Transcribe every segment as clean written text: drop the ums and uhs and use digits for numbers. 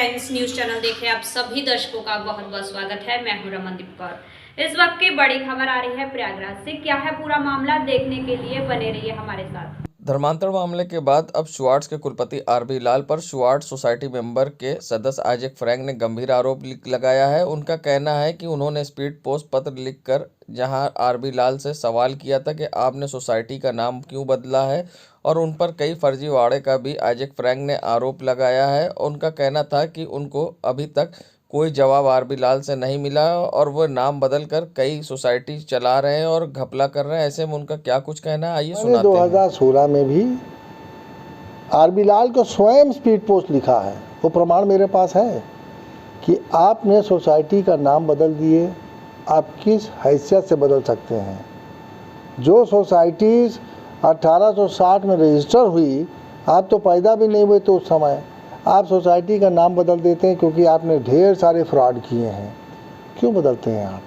Friends, news channel देखे आप सभी दर्शकों का बहुत बहुत स्वागत है। मैं हूं रमनदीप कौर। इस वक्त की बड़ी खबर आ रही है प्रयागराज से। क्या है पूरा मामला, देखने के लिए बने रहिए हमारे साथ। धर्मांतरण मामले के बाद अब शुआर्ट्स के कुलपति आरबी लाल पर शुआर्ट्स सोसाइटी मेंबर के सदस्य आइजैक फ्रैंक ने गंभीर आरोप लगाया है। उनका कहना है कि उन्होंने स्पीड पोस्ट पत्र लिखकर जहां आरबी लाल से सवाल किया था कि आपने सोसाइटी का नाम क्यों बदला है, और उन पर कई फर्जीवाड़े का भी आइजैक फ्रैंक ने आरोप लगाया है। उनका कहना था कि उनको अभी तक कोई जवाब आरबी लाल से नहीं मिला और वो नाम बदल कर कई सोसाइटी चला रहे हैं और घपला कर रहे हैं। ऐसे में उनका क्या कुछ कहना है, आइए सुनाते हैं। 2016 में भी आरबी लाल को स्वयं स्पीड पोस्ट लिखा है, वो प्रमाण मेरे पास है कि आपने सोसाइटी का नाम बदल दिए, आप किस हैसियत से बदल सकते हैं। जो सोसाइटीज़ 1860 में रजिस्टर हुई, आप तो पैदा भी नहीं हुए तो उस समय आप सोसाइटी का नाम बदल देते हैं क्योंकि आपने ढेर सारे फ्रॉड किए हैं। क्यों बदलते हैं आप?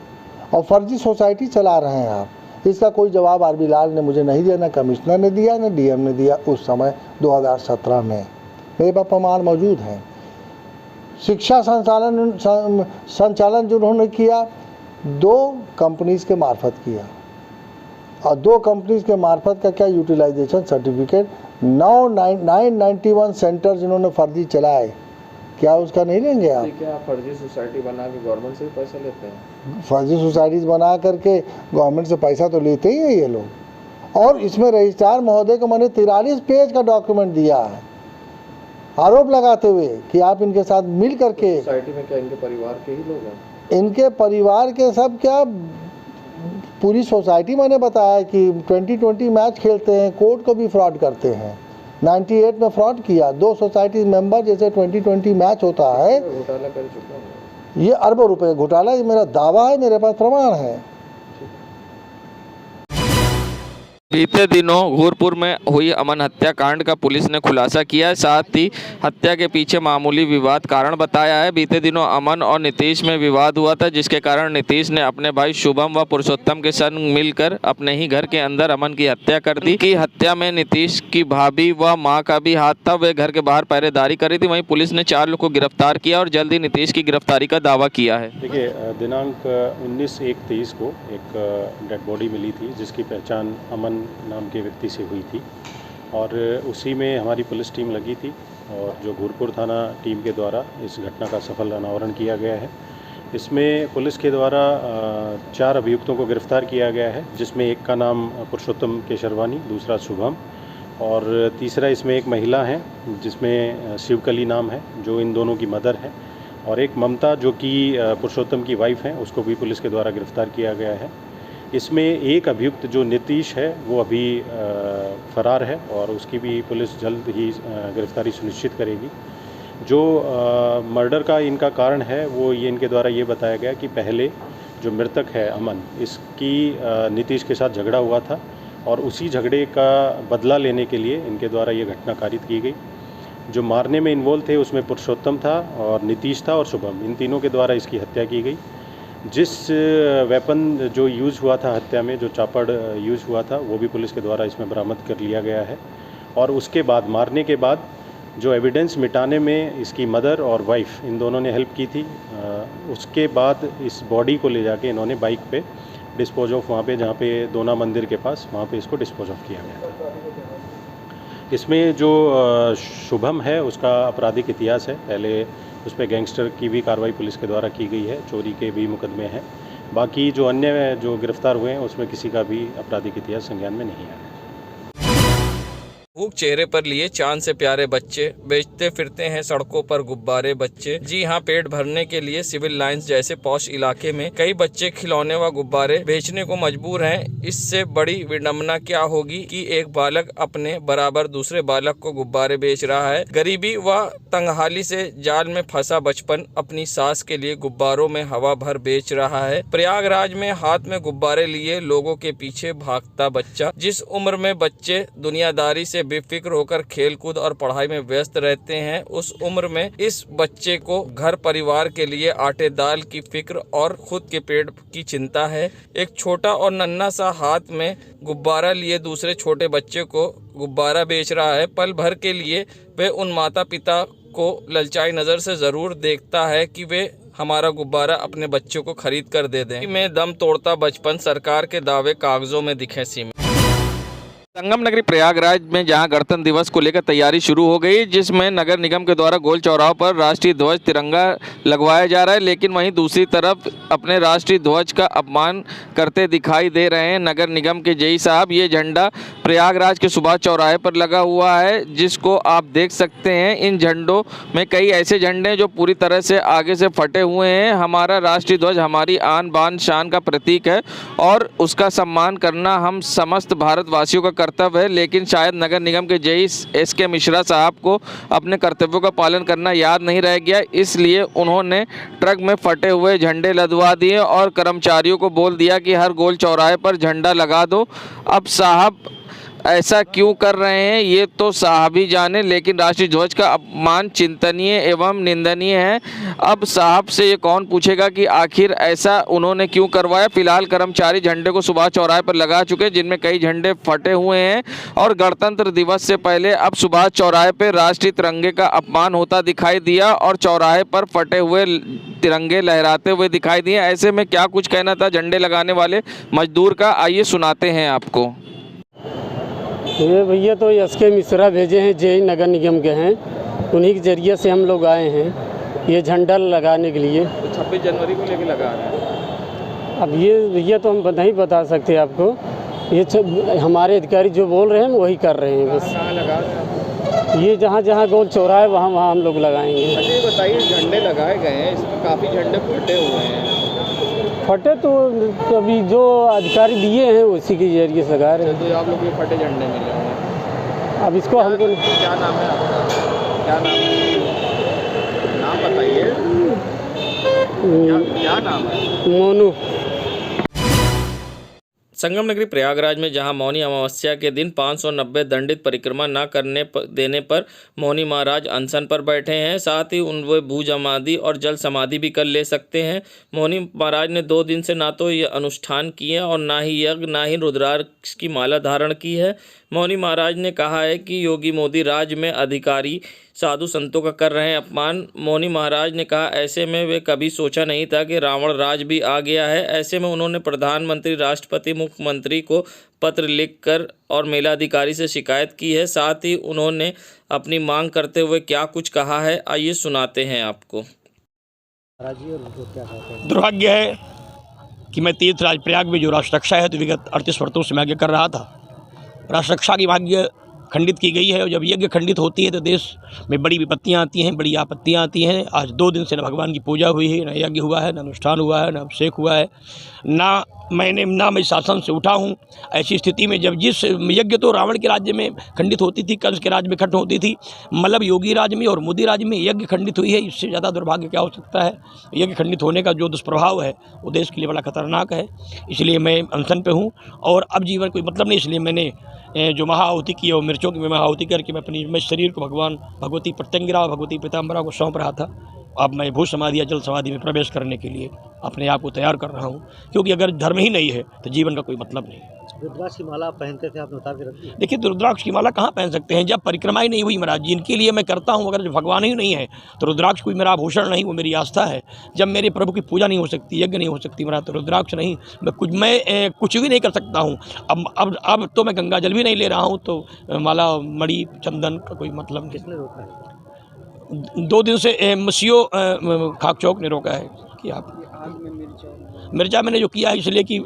और फर्जी सोसाइटी चला रहे हैं आप। इसका कोई जवाब आरबी लाल ने मुझे नहीं दिया, न कमिश्नर ने दिया, न डीएम ने दिया उस समय 2017 में। मेरे पास प्रमाण मौजूद हैं। शिक्षा संचालन जो उन्होंने किया 2 कंपनीज के मार्फत किया, और 2 कंपनीज के मार्फत का क्या यूटिलाइजेशन सर्टिफिकेट 991 सेंटर जिन्होंने फर्जी चलाए, क्या उसका नहीं लेंगे आप? क्या फर्जी सोसाइटी बना के गवर्नमेंट से भी पैसा लेते हैं? फर्जी सोसाइटीज बना करके गवर्नमेंट से पैसा तो लेते ही हैं ये लोग। और इसमें रजिस्ट्रार महोदय को मैंने 43 पेज का डॉक्यूमेंट दिया है, आरोप लगाते हुए कि आप इनके साथ मिल करके। सोसाइटी में क्या इनके परिवार के ही लोग हैं? इनके परिवार के सब क्या, पूरी सोसाइटी मैंने बताया कि 2020 मैच खेलते हैं, कोर्ट को भी फ्रॉड करते हैं। 98 में फ्रॉड किया, 2 सोसाइटी मेंबर जैसे 2020 मैच होता है, घोटाला कर चुका है। ये अरबों रुपए घोटाला, ये मेरा दावा है, मेरे पास प्रमाण है। बीते दिनों घूरपुर में हुई अमन हत्याकांड का पुलिस ने खुलासा किया है, साथ ही हत्या के पीछे मामूली विवाद कारण बताया है। बीते दिनों अमन और नीतीश में विवाद हुआ था, जिसके कारण नीतीश ने अपने भाई शुभम व पुरुषोत्तम के संग मिलकर अपने ही घर के अंदर अमन की हत्या कर दी। की हत्या में नीतीश की भाभी व मां का भी हाथ था, वे घर के बाहर पहरेदारी कर रही थी। वहीं पुलिस ने 4 लोग को गिरफ्तार किया और जल्द ही नीतीश की गिरफ्तारी का दावा किया है। देखिए, दिनांक 19/1/23 को एक डेड बॉडी मिली थी, जिसकी पहचान अमन नाम के व्यक्ति से हुई थी, और उसी में हमारी पुलिस टीम लगी थी, और जो घूरपुर थाना टीम के द्वारा इस घटना का सफल अनावरण किया गया है। इसमें पुलिस के द्वारा 4 अभियुक्तों को गिरफ्तार किया गया है, जिसमें एक का नाम पुरुषोत्तम केशरवानी, दूसरा शुभम, और तीसरा इसमें एक महिला है जिसमें शिवकली नाम है, जो इन दोनों की मदर है, और एक ममता जो कि पुरुषोत्तम की वाइफ है, उसको भी पुलिस के द्वारा गिरफ्तार किया गया है। इसमें एक अभियुक्त जो नीतीश है वो अभी फरार है, और उसकी भी पुलिस जल्द ही गिरफ्तारी सुनिश्चित करेगी। जो मर्डर का इनका कारण है वो ये इनके द्वारा ये बताया गया कि पहले जो मृतक है अमन, इसकी नीतीश के साथ झगड़ा हुआ था, और उसी झगड़े का बदला लेने के लिए इनके द्वारा ये घटना कारित की गई। जो मारने में इन्वॉल्व थे उसमें पुरुषोत्तम था और नीतीश था और शुभम, इन तीनों के द्वारा इसकी हत्या की गई। जिस वेपन जो यूज़ हुआ था हत्या में, जो चापड़ यूज़ हुआ था, वो भी पुलिस के द्वारा इसमें बरामद कर लिया गया है। और उसके बाद मारने के बाद जो एविडेंस मिटाने में इसकी मदर और वाइफ, इन दोनों ने हेल्प की थी। उसके बाद इस बॉडी को ले जाके इन्होंने बाइक पे डिस्पोज ऑफ, वहाँ पे जहाँ पे दोना मंदिर के पास, वहाँ पे इसको डिस्पोज ऑफ किया गया था। इसमें जो शुभम है उसका आपराधिक इतिहास है, पहले उस पर गैंगस्टर की भी कार्रवाई पुलिस के द्वारा की गई है, चोरी के भी मुकदमे हैं। बाकी जो अन्य जो गिरफ्तार हुए हैं उसमें किसी का भी आपराधिक इतिहास संज्ञान में नहीं आया। भूख चेहरे पर लिए चांद से प्यारे बच्चे बेचते फिरते हैं सड़कों पर गुब्बारे बच्चे। जी हाँ, पेट भरने के लिए सिविल लाइंस जैसे पॉश इलाके में कई बच्चे खिलौने व गुब्बारे बेचने को मजबूर हैं। इससे बड़ी विडंबना क्या होगी कि एक बालक अपने बराबर दूसरे बालक को गुब्बारे बेच रहा है। गरीबी व तंगहाली से जाल में फंसा बचपन अपनी सास के लिए गुब्बारों में हवा भर बेच रहा है। प्रयागराज में हाथ में गुब्बारे लिए लोगों के पीछे भागता बच्चा। जिस उम्र में बच्चे दुनियादारी से बेफिक्र होकर खेलकूद और पढ़ाई में व्यस्त रहते हैं, उस उम्र में इस बच्चे को घर परिवार के लिए आटे दाल की फिक्र और खुद के पेट की चिंता है। एक छोटा और नन्हा सा हाथ में गुब्बारा लिए दूसरे छोटे बच्चे को गुब्बारा बेच रहा है। पल भर के लिए वे उन माता पिता को ललचाई नज़र से ज़रूर देखता है कि वे हमारा गुब्बारा अपने बच्चों को खरीद कर दे दें। में दम तोड़ता बचपन, सरकार के दावे कागजों में दिखे सीमित। संगम नगरी प्रयागराज में जहां गणतंत्र दिवस को लेकर तैयारी शुरू हो गई, जिसमें नगर निगम के द्वारा गोल चौराहों पर राष्ट्रीय ध्वज तिरंगा लगवाया जा रहा है, लेकिन वहीं दूसरी तरफ अपने राष्ट्रीय ध्वज का अपमान करते दिखाई दे रहे हैं नगर निगम के जेई साहब। ये झंडा प्रयागराज के सुभाष चौराहे पर लगा हुआ है, जिसको आप देख सकते हैं। इन झंडों में कई ऐसे झंडे जो पूरी तरह से आगे से फटे हुए हैं। हमारा राष्ट्रीय ध्वज हमारी आन बान शान का प्रतीक है और उसका सम्मान करना हम समस्त भारतवासियों का कर्तव्य है, लेकिन शायद नगर निगम के जेई एस.के. मिश्रा साहब को अपने कर्तव्यों का पालन करना याद नहीं रह गया, इसलिए उन्होंने ट्रक में फटे हुए झंडे लदवा दिए और कर्मचारियों को बोल दिया कि हर गोल चौराहे पर झंडा लगा दो। अब साहब ऐसा क्यों कर रहे हैं ये तो साहब ही जाने, लेकिन राष्ट्रीय ध्वज का अपमान चिंतनीय एवं निंदनीय है। अब साहब से ये कौन पूछेगा कि आखिर ऐसा उन्होंने क्यों करवाया। फिलहाल कर्मचारी झंडे को सुभाष चौराहे पर लगा चुके हैं, जिनमें कई झंडे फटे हुए हैं और गणतंत्र दिवस से पहले अब सुभाष चौराहे पर राष्ट्रीय तिरंगे का अपमान होता दिखाई दिया और चौराहे पर फटे हुए तिरंगे लहराते हुए दिखाई दिए। ऐसे में क्या कुछ कहना था झंडे लगाने वाले मजदूर का, आइए सुनाते हैं आपको। ये भैया तो एस.के. मिश्रा भेजे हैं, जेई नगर निगम के हैं, उन्हीं के जरिए से हम लोग आए हैं ये झंडा लगाने के लिए। 26 जनवरी को लेके लगा रहे हैं। अब ये भैया तो हम नहीं बता सकते आपको, ये हमारे अधिकारी जो बोल रहे हैं वही कर रहे हैं बस। कहाँ लगा रहे हैं? ये जहाँ जहाँ गोल चौराहा है वहाँ हम लोग लगाएंगे। अच्छा ये बताइए, झंडे लगाए गए हैं, इसमें काफ़ी झंडे फटे हुए हैं। फटे तो अभी जो अधिकारी दिए हैं उसी के जरिए से लगा रहे हैं। तो आप लोग ये फटे झंडे मिले होंगे। अब इसको हमको क्या नाम है आपका? क्या नाम बताइए। क्या नाम है? मोनू। संगम नगरी प्रयागराज में जहां मौनी अमावस्या के दिन 590 दंडित परिक्रमा न करने देने पर मौनी महाराज अनशन पर बैठे हैं। साथ ही वे भू समाधि और जल समाधि भी कर ले सकते हैं। मौनी महाराज ने 2 दिन से ना तो ये अनुष्ठान किए और ना ही यज्ञ ना ही रुद्राक्ष की माला धारण की है। मौनी महाराज ने कहा है कि योगी मोदी राज्य में अधिकारी साधु संतों का कर रहे हैं अपमान। मौनी महाराज ने कहा ऐसे में वे कभी सोचा नहीं था कि रावण राज भी आ गया है। ऐसे में उन्होंने प्रधानमंत्री, राष्ट्रपति, मुख्यमंत्री को पत्र लिखकर और मेलाधिकारी से शिकायत की है। साथ ही उन्होंने अपनी मांग करते हुए क्या कुछ कहा है, आइए सुनाते हैं आपको। दुर्भाग्य है कि मैं तीर्थराज प्रयाग में जो राष्ट्र रक्षा है तो विगत 38 वर्षों से मैं आगे कर रहा था। राष्ट्र रक्षा की भाग्य खंडित की गई है और जब यज्ञ खंडित होती है तो देश में बड़ी विपत्तियां आती हैं, बड़ी आपत्तियां आती हैं। आज 2 दिन से न भगवान की पूजा हुई है, न यज्ञ हुआ है, न अनुष्ठान हुआ है, न अभिषेक हुआ है, ना मैं शासन से उठा हूँ। ऐसी स्थिति में जब जिस यज्ञ तो रावण के राज्य में खंडित होती थी, कंस के राज्य में खंडित होती थी, मतलब योगी राज्य में और मोदी राज्य में यज्ञ खंडित हुई है, इससे ज़्यादा दुर्भाग्य क्या हो सकता है। यज्ञ खंडित होने का जो दुष्प्रभाव है वो देश के लिए बड़ा खतरनाक है। इसलिए मैं अनशन पे हूँ और अब जीवन कोई मतलब नहीं, इसलिए मैंने जो महाआहुति की और मिर्चों की महाआहुति करके मैं शरीर को भगवान भगवती प्रत्यंगिरा और भगवती पीताम्बरा को सौंप रहा था। अब मैं भू समाधि या जल समाधि में प्रवेश करने के लिए अपने आप को तैयार कर रहा हूँ, क्योंकि अगर धर्म ही नहीं है तो जीवन का कोई मतलब नहीं। रुद्राक्ष की माला पहनते थे, आपने उतार के रखी? देखिए रुद्राक्ष की माला कहाँ पहन सकते हैं जब परिक्रमा ही नहीं हुई महाराज। जिनके लिए मैं करता हूँ, अगर भगवान ही नहीं है तो रुद्राक्ष कोई मेरा आभूषण नहीं, वो मेरी आस्था है। जब मेरे प्रभु की पूजा नहीं हो सकती, यज्ञ नहीं हो सकती महाराज, तो रुद्राक्ष नहीं, मैं कुछ भी नहीं कर सकता हूँ। अब तो मैं गंगा जल भी नहीं ले रहा हूँ, तो माला मणि चंदन का कोई मतलब नहीं। किसने रोका है? 2 दिन से मसीहो खाक चौक ने रोका है कि आप मिर्जा मैंने जो किया है इसलिए कि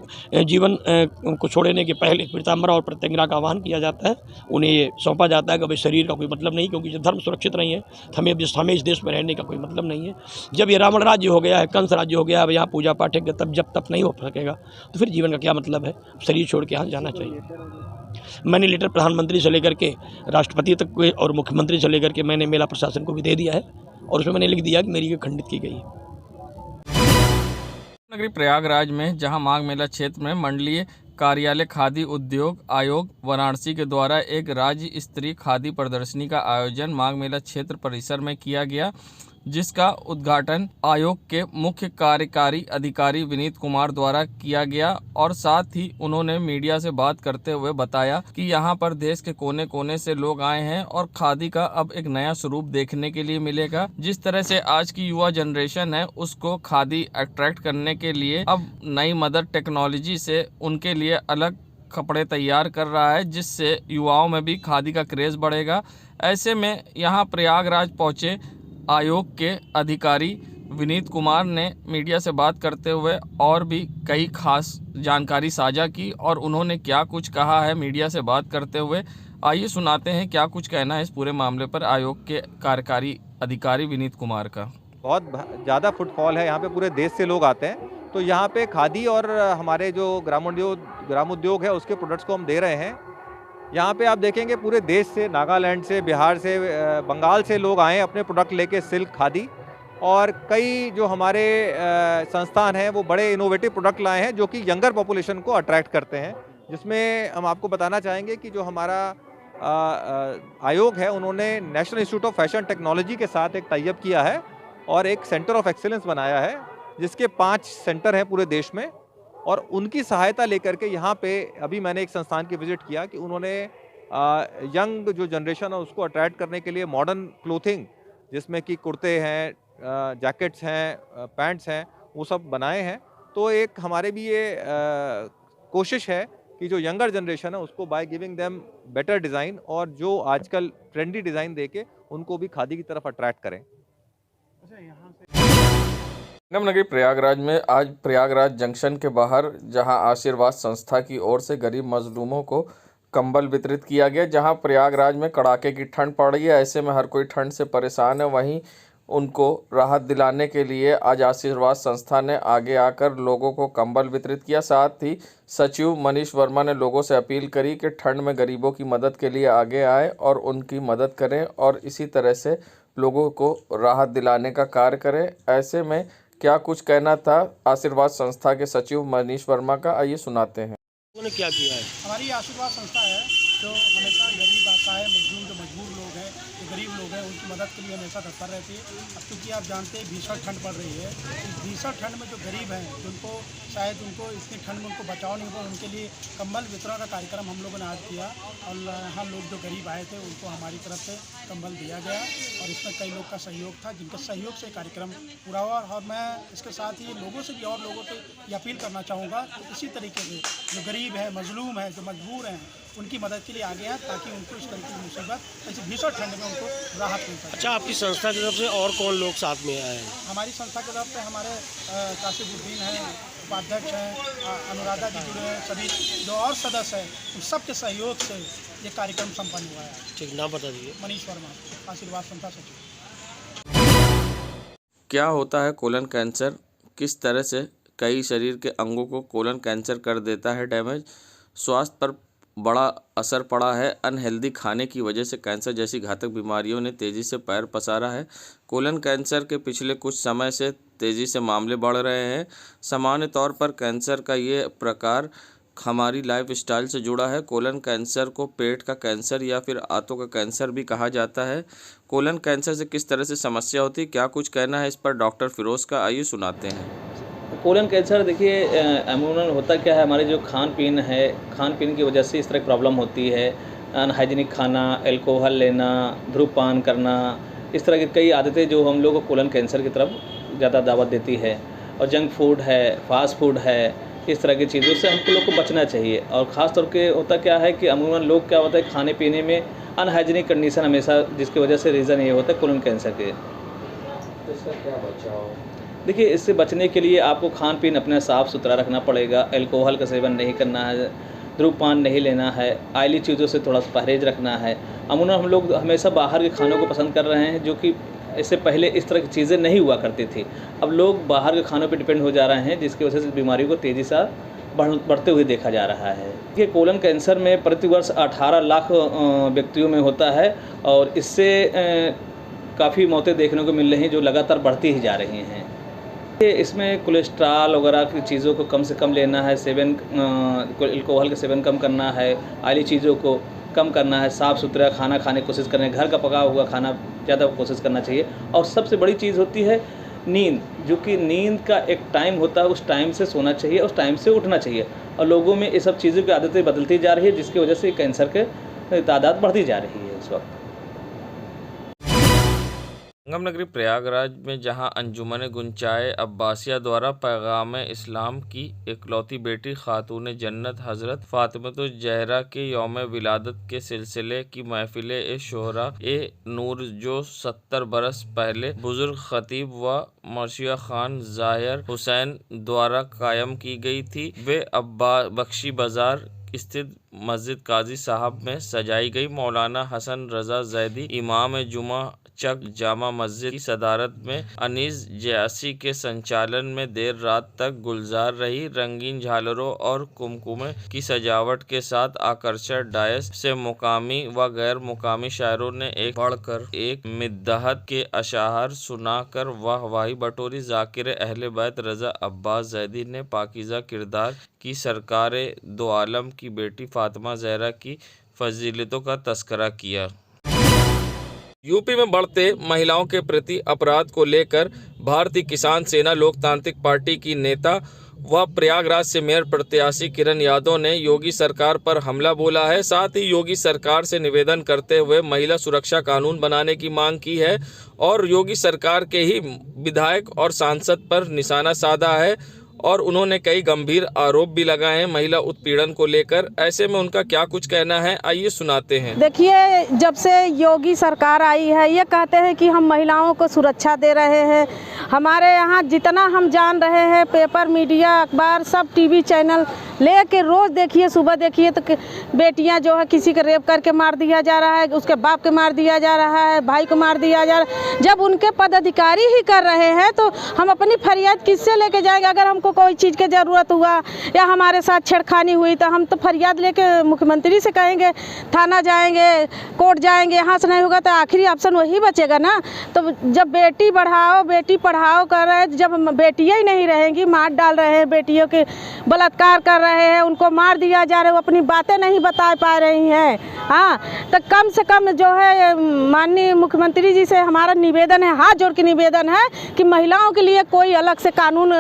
जीवन को छोड़ने के पहले पीताम्बरा और प्रत्यंगिरा का आह्वान किया जाता है, उन्हें ये सौंपा जाता है कि भाई शरीर का कोई मतलब नहीं, क्योंकि जब धर्म सुरक्षित नहीं है हमें इस देश में रहने का कोई मतलब नहीं है। जब ये रावण राज्य हो गया है, कंस राज्य हो गया है, अब यहाँ पूजा पाठ है, तब जब तप नहीं हो सकेगा तो फिर जीवन का क्या मतलब है। शरीर छोड़ के यहाँ जाना चाहिए। मैंने लेटर प्रधानमंत्री से लेकर के राष्ट्रपति तक और मुख्यमंत्री से लेकर के मैंने मेला प्रशासन को भी दे दिया है और उसमें मैंने लिख दिया कि मेरी ये खंडित की गई है। नगरी प्रयागराज में जहां माघ मेला क्षेत्र में मंडलीय कार्यालय खादी उद्योग आयोग वाराणसी के द्वारा एक राज्य स्तरीय खादी प्रदर्शनी का आयोजन माघ मेला क्षेत्र परिसर में किया गया, जिसका उद्घाटन आयोग के मुख्य कार्यकारी अधिकारी विनीत कुमार द्वारा किया गया और साथ ही उन्होंने मीडिया से बात करते हुए बताया कि यहाँ पर देश के कोने कोने से लोग आए हैं और खादी का अब एक नया स्वरूप देखने के लिए मिलेगा। जिस तरह से आज की युवा जनरेशन है उसको खादी अट्रैक्ट करने के लिए अब नई मदर टेक्नोलॉजी से उनके लिए अलग कपड़े तैयार कर रहा है, जिससे युवाओं में भी खादी का क्रेज़ बढ़ेगा। ऐसे में यहाँ प्रयागराज पहुँचे आयोग के अधिकारी विनीत कुमार ने मीडिया से बात करते हुए और भी कई खास जानकारी साझा की और उन्होंने क्या कुछ कहा है मीडिया से बात करते हुए। आइए सुनाते हैं क्या कुछ कहना है इस पूरे मामले पर आयोग के कार्यकारी अधिकारी विनीत कुमार का। बहुत ज़्यादा फुटफॉल है यहाँ पे, पूरे देश से लोग आते हैं, तो यहाँ पे खादी और हमारे जो ग्रामोद्योग है उसके प्रोडक्ट्स को हम दे रहे हैं। यहाँ पे आप देखेंगे पूरे देश से, नागालैंड से, बिहार से, बंगाल से लोग आए अपने प्रोडक्ट लेके, सिल्क, खादी, और कई जो हमारे संस्थान हैं वो बड़े इनोवेटिव प्रोडक्ट लाए हैं जो कि यंगर पॉपुलेशन को अट्रैक्ट करते हैं। जिसमें हम आपको बताना चाहेंगे कि जो हमारा आयोग है उन्होंने national institute of fashion technology के साथ एक टाई अप किया है और एक सेंटर ऑफ एक्सीलेंस बनाया है, जिसके 5 सेंटर हैं पूरे देश में, और उनकी सहायता लेकर के यहाँ पे अभी मैंने एक संस्थान की विजिट किया कि उन्होंने यंग जो जनरेशन है उसको अट्रैक्ट करने के लिए मॉडर्न क्लोथिंग, जिसमें कि कुर्ते हैं, जैकेट्स हैं, पैंट्स हैं, वो सब बनाए हैं। तो एक हमारे भी ये कोशिश है कि जो यंगर जनरेशन है उसको by giving them better design और जो आजकल ट्रेंडी डिज़ाइन देके उनको भी खादी की तरफ अट्रैक्ट करें। नगरी प्रयागराज में आज प्रयागराज जंक्शन के बाहर जहां आशीर्वाद संस्था की ओर से गरीब मजलूमों को कंबल वितरित किया गया। जहां प्रयागराज में कड़ाके की ठंड पड़ रही है, ऐसे में हर कोई ठंड से परेशान है, वहीं उनको राहत दिलाने के लिए आज आशीर्वाद संस्था ने आगे आकर लोगों को कंबल वितरित किया। साथ ही सचिव मनीष वर्मा ने लोगों से अपील करी कि ठंड में गरीबों की मदद के लिए आगे आए और उनकी मदद करें और इसी तरह से लोगों को राहत दिलाने का कार्य करें। ऐसे में क्या कुछ कहना था आशीर्वाद संस्था के सचिव मनीष वर्मा का, आइए सुनाते हैं। उन्होंने क्या किया है? हमारी आशीर्वाद संस्था है जो हमेशा गरीब असहाय मजदूर जो मजबूर लोग हैं, जो गरीब लोग हैं, उनकी मदद के लिए हमेशा तत्पर रहती है। अब क्योंकि आप जानते हैं भीषण ठंड पड़ रही है, इस भीषण ठंड में जो गरीब हैं जिनको शायद उनको इतनी ठंड में उनको बचाव नहीं हुआ, उनके लिए कंबल वितरण का कार्यक्रम हम लोगों ने आज किया और यहाँ लोग जो गरीब आए थे उनको हमारी तरफ से कंबल दिया गया और इसमें कई लोग का सहयोग था जिनके सहयोग से कार्यक्रम पूरा हुआ। और मैं इसके साथ ही लोगों से भी और लोगों से ये अपील करना चाहूँगा कि इसी तरीके से जो गरीब है, मजलूम है, जो मजबूर हैं, उनकी मदद के लिए आगे आए ताकि उनको इस तरीके की मुसीबत, ऐसी भीषण ठंड में उनको राहत मिल सके। अच्छा, आपकी संस्था की तरफ से और कौन लोग साथ में आए हैं? हमारी संस्था की तरफ से हमारे कासिफुद्दीन हैं, उपाध्यक्ष हैं, अनुराधा जी जुड़े हैं, सभी जो और सदस्य हैं, उन सब के सहयोग से ये कार्यक्रम संपन्न हुआ है। ठीक, नाम बता दीजिए। मनीष वर्मा, आशीर्वाद संस्था सचिव। क्या होता है कोलन कैंसर, किस तरह से कई शरीर के अंगों को कोलन कैंसर कर देता है डैमेज, स्वास्थ्य पर बड़ा असर पड़ा है, अनहेल्दी खाने की वजह से कैंसर जैसी घातक बीमारियों ने तेज़ी से पैर पसारा है। कोलन कैंसर के पिछले कुछ समय से तेज़ी से मामले बढ़ रहे हैं। सामान्य तौर पर कैंसर का ये प्रकार हमारी लाइफस्टाइल से जुड़ा है। कोलन कैंसर को पेट का कैंसर या फिर आंतों का कैंसर भी कहा जाता है। कोलन कैंसर से किस तरह से समस्या होती है, क्या कुछ कहना है इस पर डॉक्टर फिरोज़ का, आइए सुनाते हैं। कोलन कैंसर देखिए अमूमन होता क्या है, हमारे जो खान पीन है, खान पीन की वजह से इस तरह की प्रॉब्लम होती है। अनहाइजीनिक खाना, अल्कोहल लेना, धूम्रपान करना, इस तरह की कई आदतें जो हम लोग को कोलन कैंसर की तरफ ज़्यादा दावत देती है। और जंक फूड है, फास्ट फूड है, इस तरह की चीज़ों से हमको लोग को बचना चाहिए। और ख़ास तौर पे होता क्या है कि अमूमन लोग क्या होता है खाने पीने में अनहाइजीनिक कंडीशन हमेशा, जिसकी वजह से रीज़न ये होता है कोलन कैंसर के। इसका क्या बचाव? देखिए, इससे बचने के लिए आपको खान पीन अपना साफ़ सुथरा रखना पड़ेगा। अल्कोहल का सेवन नहीं करना है, धूम्रपान नहीं लेना है, ऑयली चीज़ों से थोड़ा सा परहेज रखना है। अमूमन हम लोग हमेशा बाहर के खानों को पसंद कर रहे हैं, जो कि इससे पहले इस तरह की चीज़ें नहीं हुआ करती थी। अब लोग बाहर के खानों पे डिपेंड हो जा रहे हैं, जिसकी वजह से बीमारियों को तेज़ी से बढ़ते हुए देखा जा रहा है। ये कोलन कैंसर में प्रतिवर्ष 18 लाख व्यक्तियों में होता है और इससे काफ़ी मौतें देखने को मिल रही हैं, जो लगातार बढ़ती ही जा रही हैं। इसमें कोलेस्ट्रॉल वगैरह की चीज़ों को कम से कम लेना है, अल्कोहल का सेवन कम करना है, ऑयली चीज़ों को, कम करना है, साफ़ सुथरा खाना खाने की कोशिश करें, घर का पका हुआ खाना ज़्यादा कोशिश करना चाहिए। और सबसे बड़ी चीज़ होती है नींद, जो कि नींद का एक टाइम होता है, उस टाइम से सोना चाहिए, उस टाइम से उठना चाहिए। और लोगों में ये सब चीज़ों की आदतें बदलती जा रही है, जिसकी वजह से कैंसर के तादाद बढ़ती जा रही है इस वक्त। संगम नगरी प्रयागराज में जहां अंजुमन गुंचाए अब्बासिया द्वारा पैगाम इस्लाम की इकलौती बेटी खातून जन्नत हज़रत फ़ातिमतुज़ ज़हरा के यौम विलादत के सिलसिले की महफ़िल-ए-शोहरा नूर जो 70 बरस पहले बुज़ुर्ग ख़तीब व मर्शिया ख़ान ज़ाहिर हुसैन द्वारा कायम की गई थी, वे अब्बा बख्शी बाज़ार स्थित मस्जिद काजी साहब में सजाई गई। मौलाना हसन रज़ा ज़ैदी इमाम जुमा चक जामा मस्जिद की सदारत में अनीस जयासी के संचालन में देर रात तक गुलजार रही। रंगीन झालरों और कुमकुमे की सजावट के साथ आकर्षक डायस से मुकामी व गैर मुकामी शायरों ने एक बढ़कर एक मिद्दहत के अशार सुनाकर वाहवाही बटोरी। ज़ाकिर अहले बैत रज़ा अब्बास ज़ैदी ने पाकीज़ा किरदार की सरकारे दो आलम की बेटी फ़ातिमा ज़हरा की फजीलतों का तस्करा किया। यूपी में बढ़ते महिलाओं के प्रति अपराध को लेकर भारतीय किसान सेना लोकतांत्रिक पार्टी की नेता व प्रयागराज से मेयर प्रत्याशी किरण यादव ने योगी सरकार पर हमला बोला है। साथ ही योगी सरकार से निवेदन करते हुए महिला सुरक्षा कानून बनाने की मांग की है और योगी सरकार के ही विधायक और सांसद पर निशाना साधा है और उन्होंने कई गंभीर आरोप भी लगाए हैं महिला उत्पीड़न को लेकर। ऐसे में उनका क्या कुछ कहना है, आइए सुनाते हैं। देखिए, जब से योगी सरकार आई है ये कहते हैं कि हम महिलाओं को सुरक्षा दे रहे हैं। हमारे यहाँ जितना हम जान रहे हैं, पेपर, मीडिया, अखबार, सब टीवी चैनल लेके रोज़ देखिए, सुबह देखिए तो बेटियां जो है किसी को रेप करके मार दिया जा रहा है, उसके बाप को मार दिया जा रहा है, भाई को मार दिया जा रहा है। जब उनके पदाधिकारी ही कर रहे हैं तो हम अपनी फरियाद किससे लेके जाएंगे? अगर हमको कोई चीज़ की ज़रूरत हुआ या हमारे साथ छेड़खानी हुई तो हम तो फरियाद लेके मुख्यमंत्री से कहेंगे, थाना जाएंगे, कोर्ट जाएंगे। यहाँ से नहीं होगा तो आखिरी ऑप्शन वही बचेगा ना। तो जब बेटी बढ़ाओ बेटी पढ़ाओ कर रहे हैं, जब बेटियाँ ही नहीं रहेंगी, मार डाल रहे हैं, बेटियों के बलात्कार कर रहे हैं, उनको मार दिया जा रहा है, वो अपनी बातें नहीं बता पा रही हैं। हाँ, तो कम से कम जो है माननीय मुख्यमंत्री जी से हमारा निवेदन है, हाथ जोड़ के निवेदन है कि महिलाओं के लिए कोई अलग से कानून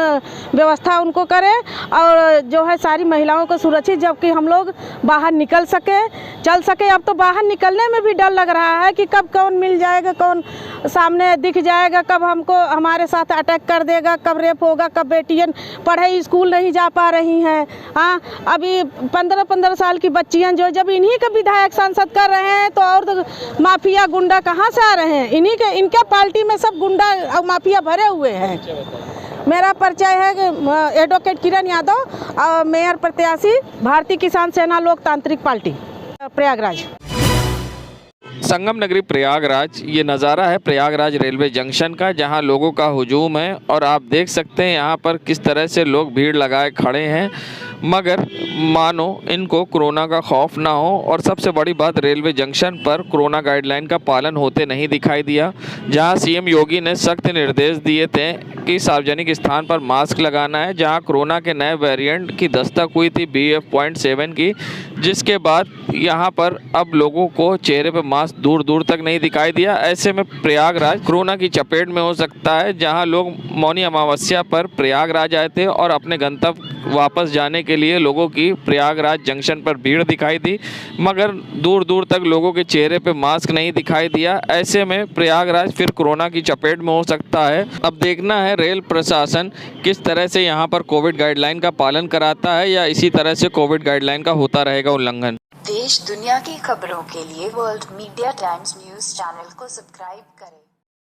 व्यवस्था उनको करे और जो है सारी महिलाओं को सुरक्षित, जबकि हम लोग बाहर निकल सके, चल सके। अब तो बाहर निकलने में भी डर लग रहा है कि कब कौन मिल जाएगा, कौन सामने दिख जाएगा, कब हमको हमारे साथ अटैक कर देगा, कब रेप होगा, कब बेटियां पढ़े स्कूल नहीं जा पा रही हैं। हाँ, अभी 15-15 साल की बच्चियां जो जब इन्हीं के विधायक सांसद कर रहे हैं तो और तो माफिया गुंडा कहाँ से आ रहे हैं? इन्हीं के, इनके पार्टी में सब गुंडा और माफिया भरे हुए हैं। मेरा परिचय है एडवोकेट किरण यादव और मेयर प्रत्याशी भारतीय किसान सेना लोकतांत्रिक पार्टी प्रयागराज। संगम नगरी प्रयागराज, ये नज़ारा है प्रयागराज रेलवे जंक्शन का, जहां लोगों का हुजूम है और आप देख सकते हैं यहां पर किस तरह से लोग भीड़ लगाए खड़े हैं, मगर मानो इनको कोरोना का खौफ ना हो। और सबसे बड़ी बात, रेलवे जंक्शन पर कोरोना गाइडलाइन का पालन होते नहीं दिखाई दिया, जहां सीएम योगी ने सख्त निर्देश दिए थे कि सार्वजनिक स्थान पर मास्क लगाना है, जहां कोरोना के नए वेरिएंट की दस्तक हुई थी BF.7 की, जिसके बाद यहां पर अब लोगों को चेहरे पर मास्क दूर दूर तक नहीं दिखाई दिया। ऐसे में प्रयागराज कोरोना की चपेट में हो सकता है, जहां लोग मौनी अमावस्या पर प्रयागराज आए थे और अपने गंतव्य वापस जाने के लिए लोगों की प्रयागराज जंक्शन पर भीड़ दिखाई दी, मगर दूर दूर तक लोगों के चेहरे पे मास्क नहीं दिखाई दिया। ऐसे में प्रयागराज फिर कोरोना की चपेट में हो सकता है। अब देखना है रेल प्रशासन किस तरह से यहाँ पर कोविड गाइडलाइन का पालन कराता है या इसी तरह से कोविड गाइडलाइन का होता रहेगा उल्लंघन। देश दुनिया की खबरों के लिए world media times news channel को सब्सक्राइब करें।